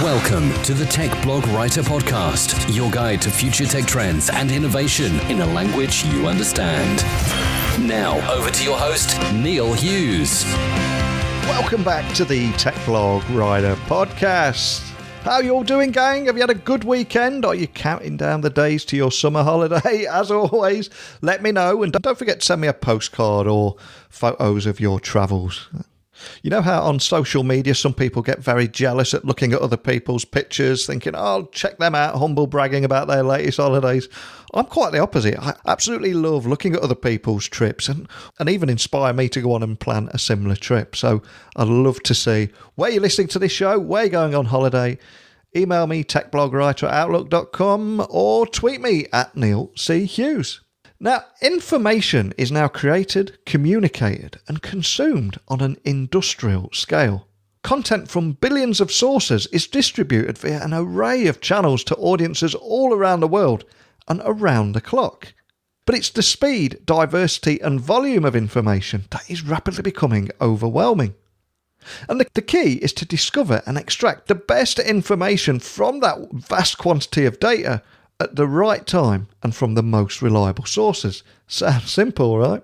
Welcome to the Tech Blog Writer Podcast, your guide to future tech trends and innovation in a language you understand. Now, over to your host, Neil Hughes. Welcome back to the Tech Blog Writer Podcast. How are you all doing, gang? Have you had a good weekend? Are you counting down the days to your summer holiday? As always, let me know. And don't forget to send me a postcard or photos of your travels. You know how on social media some people get very jealous at looking at other people's pictures, thinking, oh, check them out, humble bragging about their latest holidays. I'm quite the opposite. I absolutely love looking at other people's trips and even inspire me to go on and plan a similar trip. So I'd love to see where you're listening to this show, where you're going on holiday. Email me, techblogwriter@outlook.com, or tweet me at Neil C. Hughes. Now, information is now created, communicated, and consumed on an industrial scale. Content from billions of sources is distributed via an array of channels to audiences all around the world and around the clock. But it's the speed, diversity, and volume of information that is rapidly becoming overwhelming. And the key is to discover and extract the best information from that vast quantity of data at the right time and from the most reliable sources. Sounds simple, right?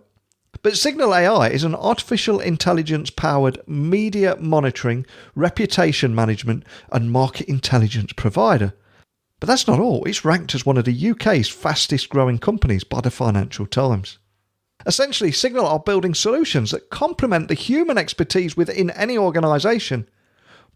But Signal AI is an artificial intelligence-powered media monitoring, reputation management and market intelligence provider. But that's not all. It's ranked as one of the UK's fastest growing companies by the Financial Times. Essentially, Signal are building solutions that complement the human expertise within any organisation,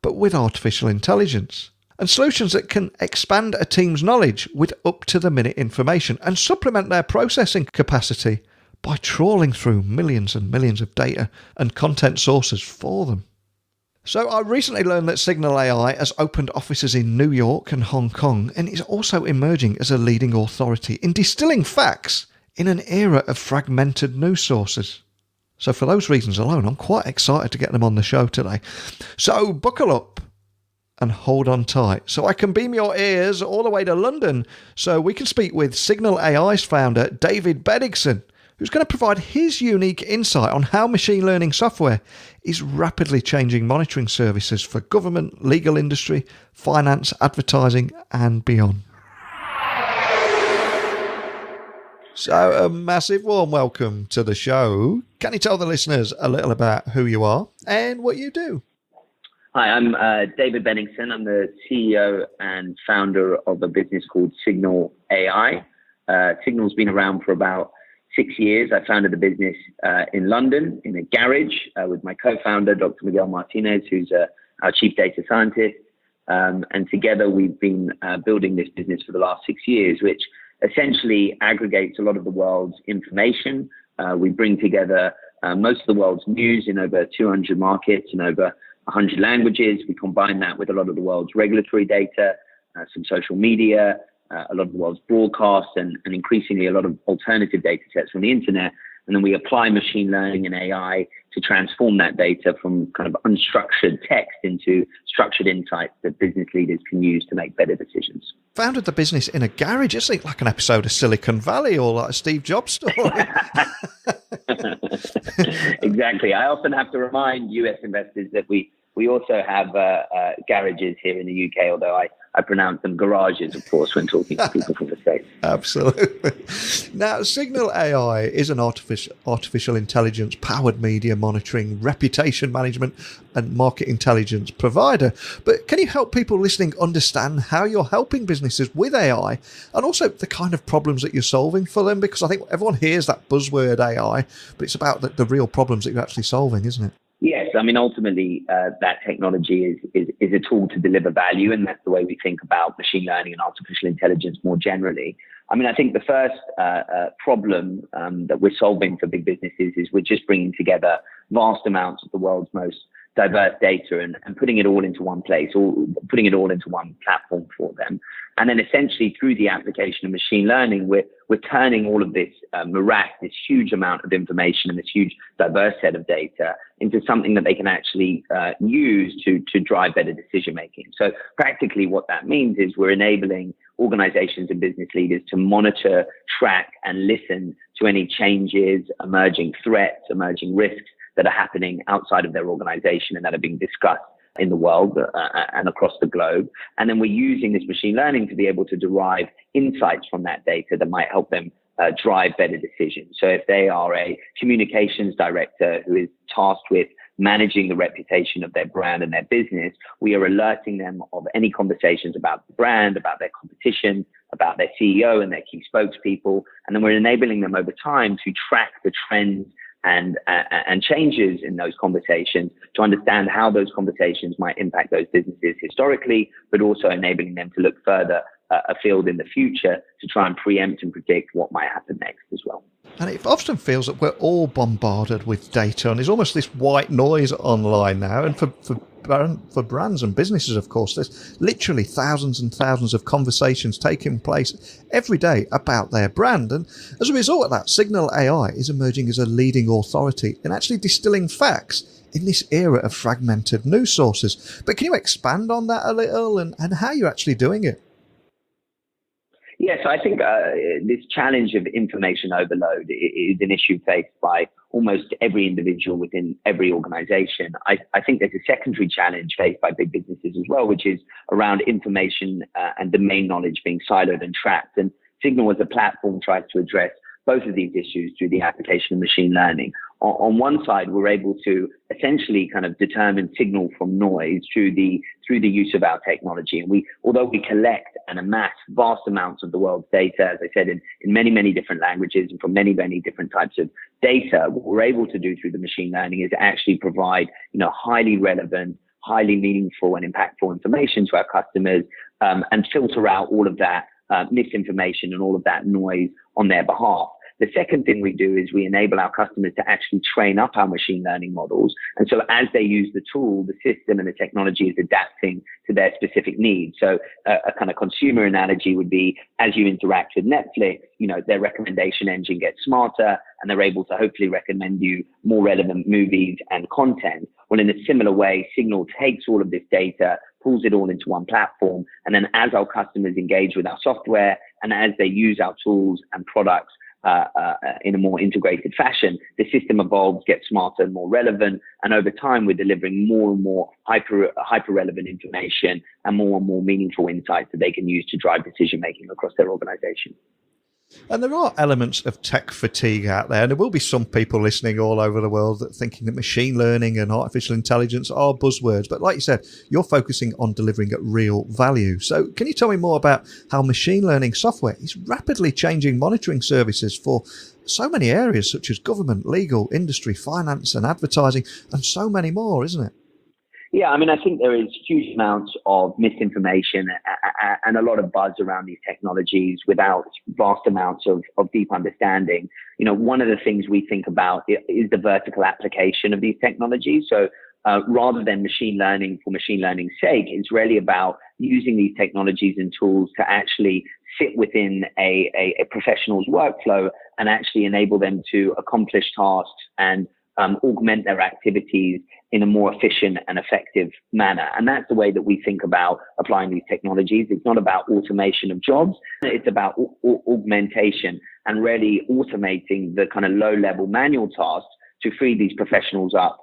but with artificial intelligence. And solutions that can expand a team's knowledge with up-to-the-minute information and supplement their processing capacity by trawling through millions and millions of data and content sources for them. So I recently learned that Signal AI has opened offices in New York and Hong Kong and is also emerging as a leading authority in distilling facts in an era of fragmented news sources. So for those reasons alone, I'm quite excited to get them on the show today. So buckle up and hold on tight so I can beam your ears all the way to London so we can speak with Signal AI's founder, David Bennigsen, who's going to provide his unique insight on how machine learning software is rapidly changing monitoring services for government, legal industry, finance, advertising, and beyond. So a massive warm welcome to the show. Can you tell the listeners a little about who you are and what you do? Hi, I'm David Bennigsen. I'm the CEO and founder of a business called Signal AI. Signal's been around for about 6 years. I founded the business in London in a garage with my co-founder, Dr. Miguel Martinez, who's our chief data scientist. And together we've been building this business for the last 6 years, which essentially aggregates a lot of the world's information. We bring together most of the world's news in over 200 markets and over 100 languages. We combine that with a lot of the world's regulatory data, some social media, a lot of the world's broadcasts, and increasingly a lot of alternative data sets from the internet. And then we apply machine learning and AI to transform that data from kind of unstructured text into structured insights that business leaders can use to make better decisions. Founded the business in a garage. It's like an episode of Silicon Valley or like a Steve Jobs story. Exactly. I often have to remind US investors that we also have garages here in the UK, although I pronounce them garages, of course, when talking to people from the States. Absolutely. Now, Signal AI is an artificial intelligence powered media monitoring, reputation management and market intelligence provider. But can you help people listening understand how you're helping businesses with AI and also the kind of problems that you're solving for them? Because I think everyone hears that buzzword AI, but it's about the real problems that you're actually solving, isn't it? Yes, I mean, ultimately, that technology is a tool to deliver value, and that's the way we think about machine learning and artificial intelligence more generally. I mean, I think the first problem that we're solving for big businesses is we're just bringing together vast amounts of the world's most diverse data and putting it all into one place, or putting it all into one platform for them. And then essentially through the application of machine learning, we're turning all of this morass, this huge amount of information and this huge diverse set of data into something that they can actually use to drive better decision making. So practically what that means is we're enabling organizations and business leaders to monitor, track, and listen to any changes, emerging threats, emerging risks that are happening outside of their organization and that are being discussed in the world and across the globe. And then we're using this machine learning to be able to derive insights from that data that might help them drive better decisions. So if they are a communications director who is tasked with managing the reputation of their brand and their business, we are alerting them of any conversations about the brand, about their competition, about their CEO and their key spokespeople. And then we're enabling them over time to track the trends and changes in those conversations to understand how those conversations might impact those businesses historically, but also enabling them to look further afield in the future to try and preempt and predict what might happen next as well. And it often feels that we're all bombarded with data, and there's almost this white noise online now. And for brands and businesses, of course, there's literally thousands and thousands of conversations taking place every day about their brand. And as a result of that, Signal AI is emerging as a leading authority in actually distilling facts in this era of fragmented news sources. But can you expand on that a little and how you're actually doing it? Yeah, so I think this challenge of information overload is an issue faced by almost every individual within every organization. I think there's a secondary challenge faced by big businesses as well, which is around information and domain knowledge being siloed and trapped. And Signal as a platform tries to address both of these issues through the application of machine learning. On one side, we're able to essentially kind of determine signal from noise through the use of our technology. And although we collect and amass vast amounts of the world's data, as I said, in many, many different languages and from many, many different types of data, what we're able to do through the machine learning is actually provide, highly relevant, highly meaningful and impactful information to our customers, and filter out all of that misinformation and all of that noise on their behalf. The second thing we do is we enable our customers to actually train up our machine learning models. And so as they use the tool, the system and the technology is adapting to their specific needs. So a kind of consumer analogy would be, as you interact with Netflix, their recommendation engine gets smarter and they're able to hopefully recommend you more relevant movies and content. Well, in a similar way, Signal takes all of this data, pulls it all into one platform. And then as our customers engage with our software and as they use our tools and products in a more integrated fashion, the system evolves, gets smarter and more relevant. And over time, we're delivering more and more hyper relevant information and more meaningful insights that they can use to drive decision making across their organization. And there are elements of tech fatigue out there, and there will be some people listening all over the world that thinking that machine learning and artificial intelligence are buzzwords. But like you said, you're focusing on delivering at real value. So can you tell me more about how machine learning software is rapidly changing monitoring services for so many areas such as government, legal, industry, finance and advertising, and so many more, isn't it? Yeah, I mean, I think there is huge amounts of misinformation and a lot of buzz around these technologies without vast amounts of deep understanding. One of the things we think about is the vertical application of these technologies. So rather than machine learning for machine learning's sake, it's really about using these technologies and tools to actually sit within a professional's workflow and actually enable them to accomplish tasks and augment their activities in a more efficient and effective manner. And that's the way that we think about applying these technologies. It's not about automation of jobs. It's about augmentation and really automating the kind of low-level manual tasks to free these professionals up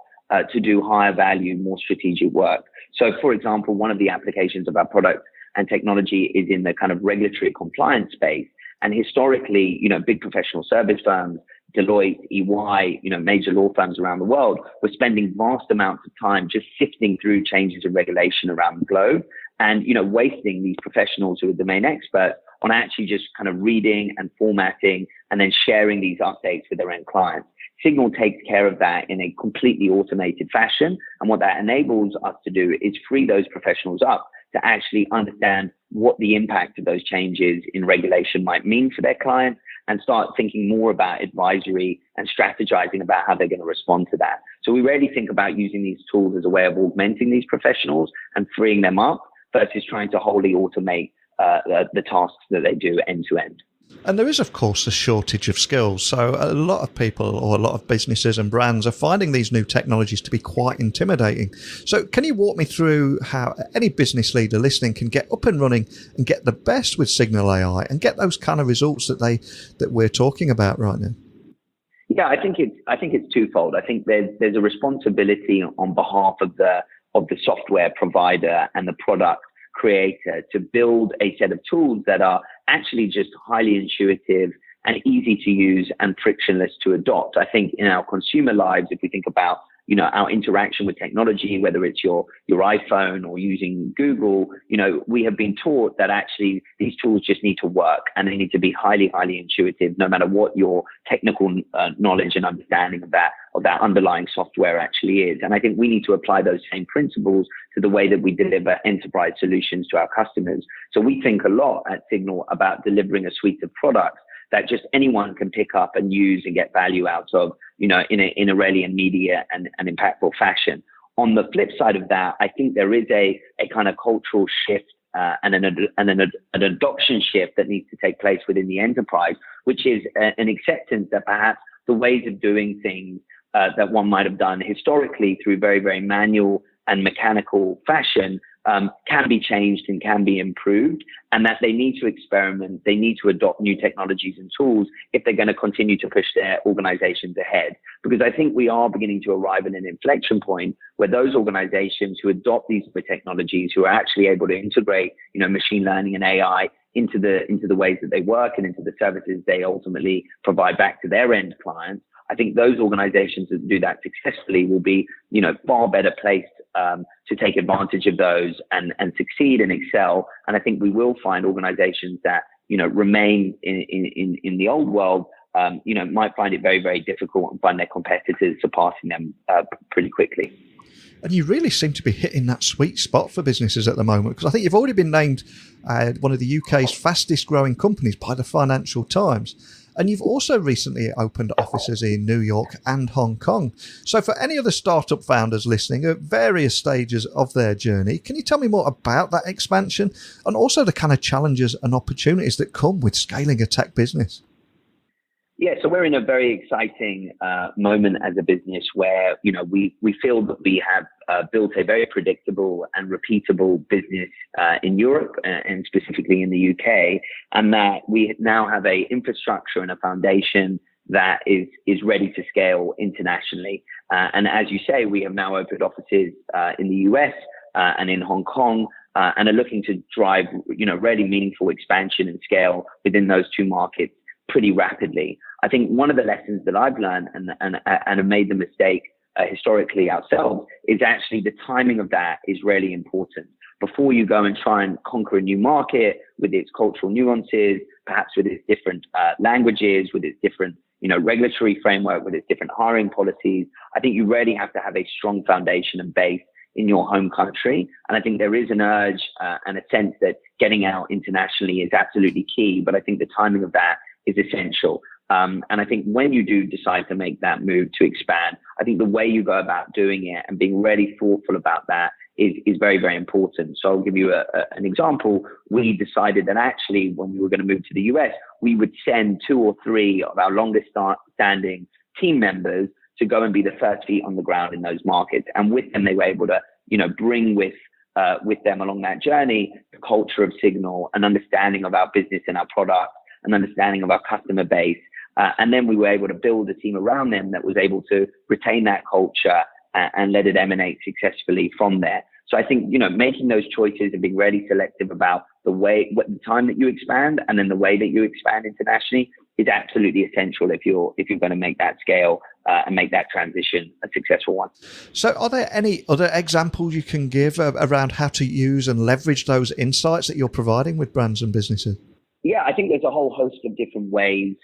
to do higher value, more strategic work. So, for example, one of the applications of our product and technology is in the kind of regulatory compliance space. And historically, big professional service firms, Deloitte, EY, major law firms around the world were spending vast amounts of time just sifting through changes in regulation around the globe and, wasting these professionals who are domain experts on actually just kind of reading and formatting and then sharing these updates with their end clients. Signal takes care of that in a completely automated fashion. And what that enables us to do is free those professionals up to actually understand what the impact of those changes in regulation might mean for their clients and start thinking more about advisory and strategizing about how they're going to respond to that. So we really think about using these tools as a way of augmenting these professionals and freeing them up versus trying to wholly automate the tasks that they do end to end. And there is, of course, a shortage of skills. So a lot of people or a lot of businesses and brands are finding these new technologies to be quite intimidating. So can you walk me through how any business leader listening can get up and running and get the best with Signal AI and get those kind of results that we're talking about right now? Yeah, I think it's twofold. I think there's a responsibility on behalf of the of the software provider and the product creator to build a set of tools that are actually just highly intuitive and easy to use and frictionless to adopt. I think in our consumer lives, if we think about our interaction with technology, whether it's your iPhone or using Google, we have been taught that actually these tools just need to work and they need to be highly, highly intuitive, no matter what your technical knowledge and understanding of that underlying software actually is. And I think we need to apply those same principles to the way that we deliver enterprise solutions to our customers. So we think a lot at Signal about delivering a suite of products that just anyone can pick up and use and get value out of, in a really immediate and impactful fashion. On the flip side of that, I think there is a kind of cultural shift and an adoption shift that needs to take place within the enterprise, which is an acceptance that perhaps the ways of doing things that one might have done historically through very, very manual and mechanical fashion can be changed and can be improved, and that they need to experiment, they need to adopt new technologies and tools if they're going to continue to push their organizations ahead. Because I think we are beginning to arrive at an inflection point where those organizations who adopt these technologies, who are actually able to integrate, machine learning and AI into the ways that they work and into the services they ultimately provide back to their end clients, I think those organizations that do that successfully will be, far better placed to take advantage of those and succeed and excel. And I think we will find organizations that, remain in the old world, might find it very, very difficult and find their competitors surpassing them pretty quickly. And you really seem to be hitting that sweet spot for businesses at the moment, because I think you've already been named one of the UK's fastest growing companies by the Financial Times. And you've also recently opened offices in New York and Hong Kong. So for any other startup founders listening at various stages of their journey, can you tell me more about that expansion and also the kind of challenges and opportunities that come with scaling a tech business? Yeah, so we're in a very exciting moment as a business where, we feel that we have built a very predictable and repeatable business in Europe and specifically in the UK, and that we now have a infrastructure and a foundation that is ready to scale internationally. And as you say, we have now opened offices in the US and in Hong Kong, and are looking to drive, really meaningful expansion and scale within those two markets pretty rapidly. I think one of the lessons that I've learned and have made the mistake historically ourselves is actually the timing of that is really important. Before you go and try and conquer a new market with its cultural nuances, perhaps with its different languages, with its different regulatory framework, with its different hiring policies, I think you really have to have a strong foundation and base in your home country. And I think there is an urge and a sense that getting out internationally is absolutely key, but I think the timing of that is essential. And I think when you do decide to make that move to expand, I think the way you go about doing it and being really thoughtful about that is very, very important. So I'll give you an example. We decided that actually when we were going to move to the US, we would send 2 or 3 of our longest standing team members to go and be the first feet on the ground in those markets. And with them, they were able to, bring with them along that journey, the culture of Signal, an understanding of our business and our product, an understanding of our customer base. And then we were able to build a team around them that was able to retain that culture and let it emanate successfully from there. So I think, making those choices and being really selective about the time that you expand and then the way that you expand internationally is absolutely essential if you're going to make that scale and make that transition a successful one. So are there any other examples you can give around how to use and leverage those insights that you're providing with brands and businesses? Yeah, I think there's a whole host of different ways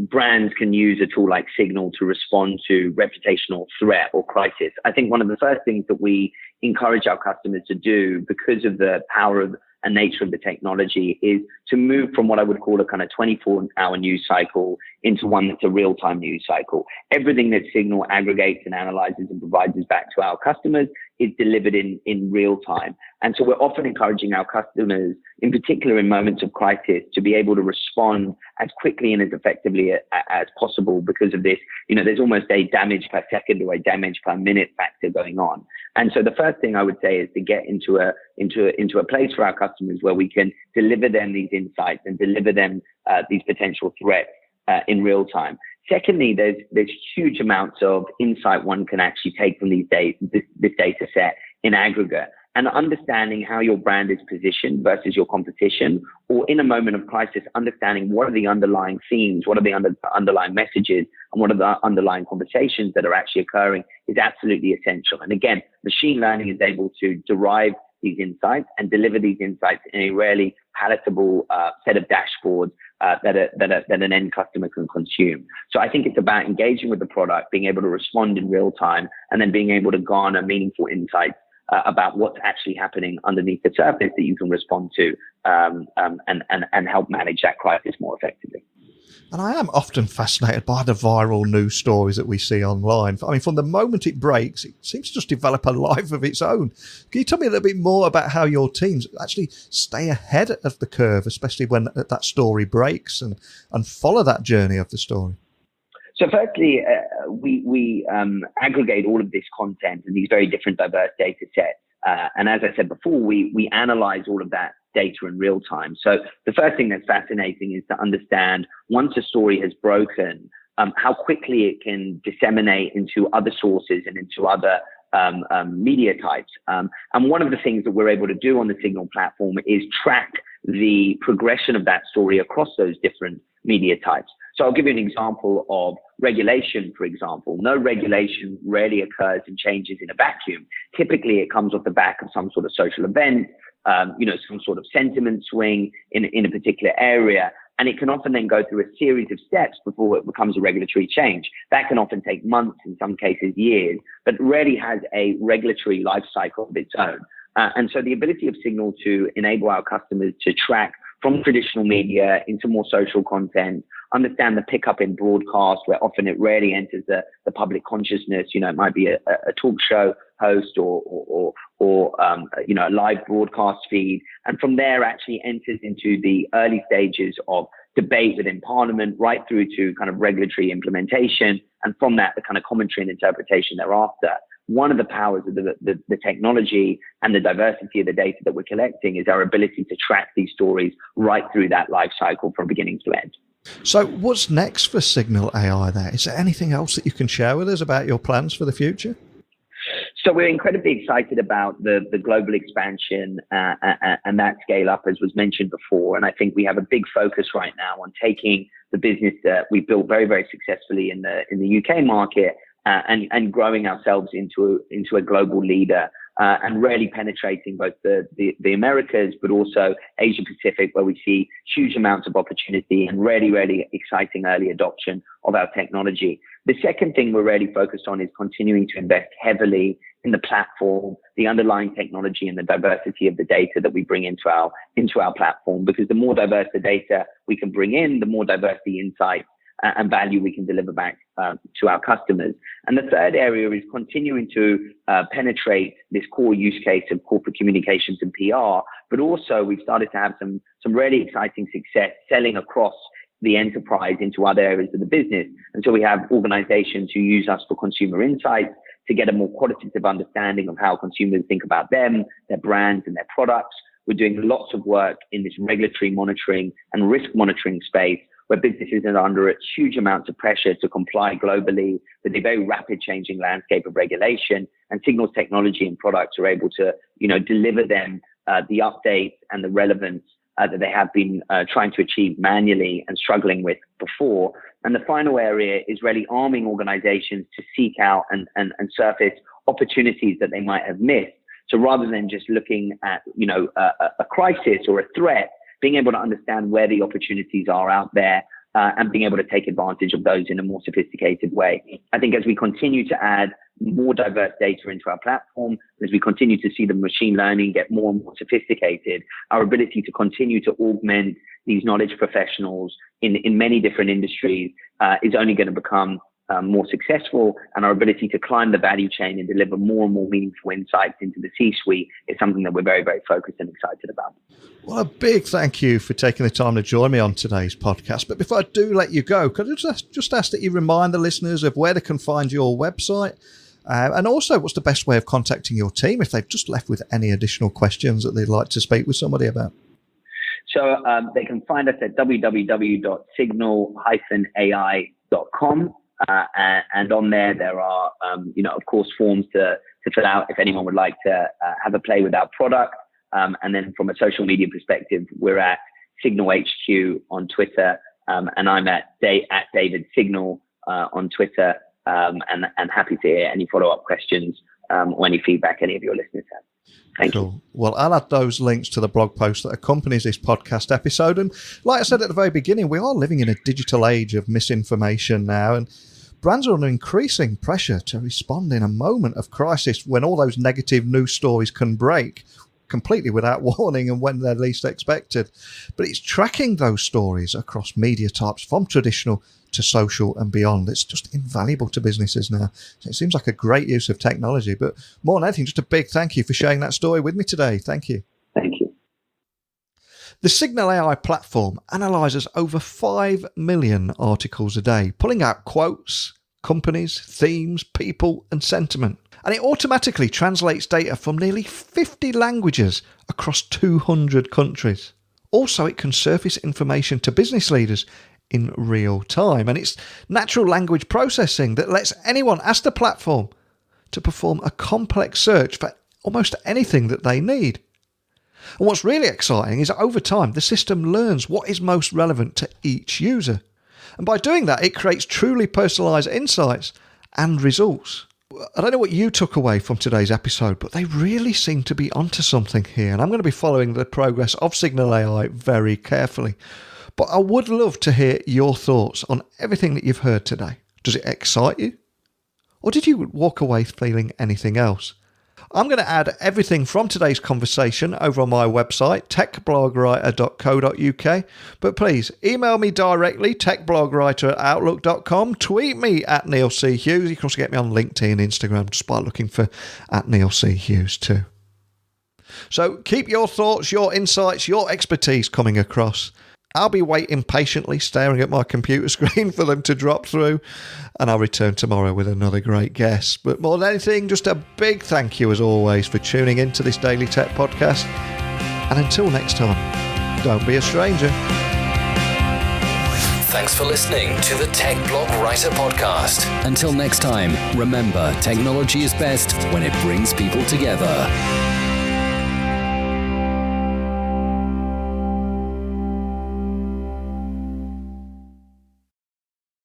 brands can use a tool like Signal to respond to reputational threat or crisis. I think one of the first things that we encourage our customers to do, because of the power of and nature of the technology, is to move from what I would call a kind of 24-hour news cycle into one that's a real-time news cycle. Everything that Signal aggregates and analyzes and provides us back to our customers is delivered in real time. And so we're often encouraging our customers, in particular in moments of crisis, to be able to respond as quickly and as effectively as possible because of this. There's almost a damage per second or a damage per minute factor going on. And so the first thing I would say is to get into a place for our customers where we can deliver them these insights and deliver them these potential threats in real time. Secondly, there's huge amounts of insight one can actually take from this data set in aggregate, and understanding how your brand is positioned versus your competition, or in a moment of crisis, understanding what are the underlying themes, what are the underlying messages, and what are the underlying conversations that are actually occurring is absolutely essential. And again, machine learning is able to derive these insights and deliver these insights in a really palatable set of dashboards that an end customer can consume. So I think it's about engaging with the product, being able to respond in real time, and then being able to garner meaningful insights about what's actually happening underneath the surface that you can respond to and help manage that crisis more effectively. And I am often fascinated by the viral news stories that we see online. I mean, from the moment it breaks, it seems to just develop a life of its own. Can you tell me a little bit more about how your teams actually stay ahead of the curve, especially when that story breaks, and follow that journey of the story? So firstly, we aggregate all of this content and these very different diverse data sets. And as I said before, we analyze all of that data in real time. So the first thing that's fascinating is to understand, once a story has broken, how quickly it can disseminate into other sources and into other media types. And one of the things that we're able to do on the Signal platform is track the progression of that story across those different media types. So I'll give you an example of regulation, for example. No regulation rarely occurs and changes in a vacuum. Typically, it comes off the back of some sort of social event, some sort of sentiment swing in a particular area. And it can often then go through a series of steps before it becomes a regulatory change. That can often take months, in some cases years, but rarely has a regulatory life cycle of its own. And so the ability of Signal to enable our customers to track from traditional media into more social content, understand the pickup in broadcast, where often it rarely enters the public consciousness. It might be a talk show host or a live broadcast feed. And from there actually enters into the early stages of debate within Parliament, right through to kind of regulatory implementation. And from that, the kind of commentary and interpretation thereafter. One of the powers of the technology and the diversity of the data that we're collecting is our ability to track these stories right through that life cycle from beginning to end. So what's next for Signal AI there? Is there anything else that you can share with us about your plans for the future? So we're incredibly excited about the global expansion and that scale up, as was mentioned before. And I think we have a big focus right now on taking the business that we built very, very successfully in the UK market and growing ourselves into a global leader and really penetrating both the Americas, but also Asia Pacific, where we see huge amounts of opportunity and really, really exciting early adoption of our technology. The second thing we're really focused on is continuing to invest heavily in the platform, the underlying technology, and the diversity of the data that we bring into our platform. Because the more diverse the data we can bring in, the more diverse the insights and value we can deliver back to our customers. And the third area is continuing to penetrate this core use case of corporate communications and PR, but also we've started to have some really exciting success selling across the enterprise into other areas of the business. And so we have organizations who use us for consumer insights to get a more qualitative understanding of how consumers think about them, their brands, and their products. We're doing lots of work in this regulatory monitoring and risk monitoring space, where businesses are under huge amounts of pressure to comply globally with a very rapid changing landscape of regulation, and Signal's technology and products are able to, deliver them the updates and the relevance that they have been trying to achieve manually and struggling with before. And the final area is really arming organizations to seek out and surface opportunities that they might have missed. So rather than just looking at, a crisis or a threat, being able to understand where the opportunities are out there and being able to take advantage of those in a more sophisticated way. I think as we continue to add more diverse data into our platform, as we continue to see the machine learning get more and more sophisticated, our ability to continue to augment these knowledge professionals in many different industries is only going to become more successful, and our ability to climb the value chain and deliver more and more meaningful insights into the C-suite is something that we're very, very focused and excited about. Well, a big thank you for taking the time to join me on today's podcast. But before I do let you go, could I just ask that you remind the listeners of where they can find your website and also what's the best way of contacting your team if they've just left with any additional questions that they'd like to speak with somebody about? So they can find us at www.signal-ai.com. And on there are, of course, forms to fill out if anyone would like to have a play with our product. And then from a social media perspective, we're at Signal HQ on Twitter, and I'm at David Signal on Twitter, and happy to hear any follow-up questions or any feedback any of your listeners have. Thank you. Well, I'll add those links to the blog post that accompanies this podcast episode. And like I said at the very beginning, we are living in a digital age of misinformation now, and brands are under increasing pressure to respond in a moment of crisis when all those negative news stories can break completely without warning and when they're least expected. But it's tracking those stories across media types from traditional to social and beyond. It's just invaluable to businesses now. So it seems like a great use of technology. But more than anything, just a big thank you for sharing that story with me today. Thank you. Thank you. The Signal AI platform analyses over 5 million articles a day, pulling out quotes, companies, themes, people, and sentiment. And it automatically translates data from nearly 50 languages across 200 countries. Also, it can surface information to business leaders in real time. And it's natural language processing that lets anyone ask the platform to perform a complex search for almost anything that they need. And what's really exciting is that over time, the system learns what is most relevant to each user. And by doing that, it creates truly personalised insights and results. I don't know what you took away from today's episode, but they really seem to be onto something here. And I'm going to be following the progress of Signal AI very carefully. But I would love to hear your thoughts on everything that you've heard today. Does it excite you? Or did you walk away feeling anything else? I'm going to add everything from today's conversation over on my website, techblogwriter.co.uk. But please email me directly, techblogwriter@outlook.com. Tweet me at Neil C. Hughes. You can also get me on LinkedIn and Instagram just by looking for at Neil C. Hughes too. So keep your thoughts, your insights, your expertise coming across. I'll be waiting patiently, staring at my computer screen for them to drop through, and I'll return tomorrow with another great guest. But more than anything, just a big thank you as always for tuning into this Daily Tech podcast. And until next time, don't be a stranger. Thanks for listening to the Tech Blog Writer Podcast. Until next time, remember, technology is best when it brings people together.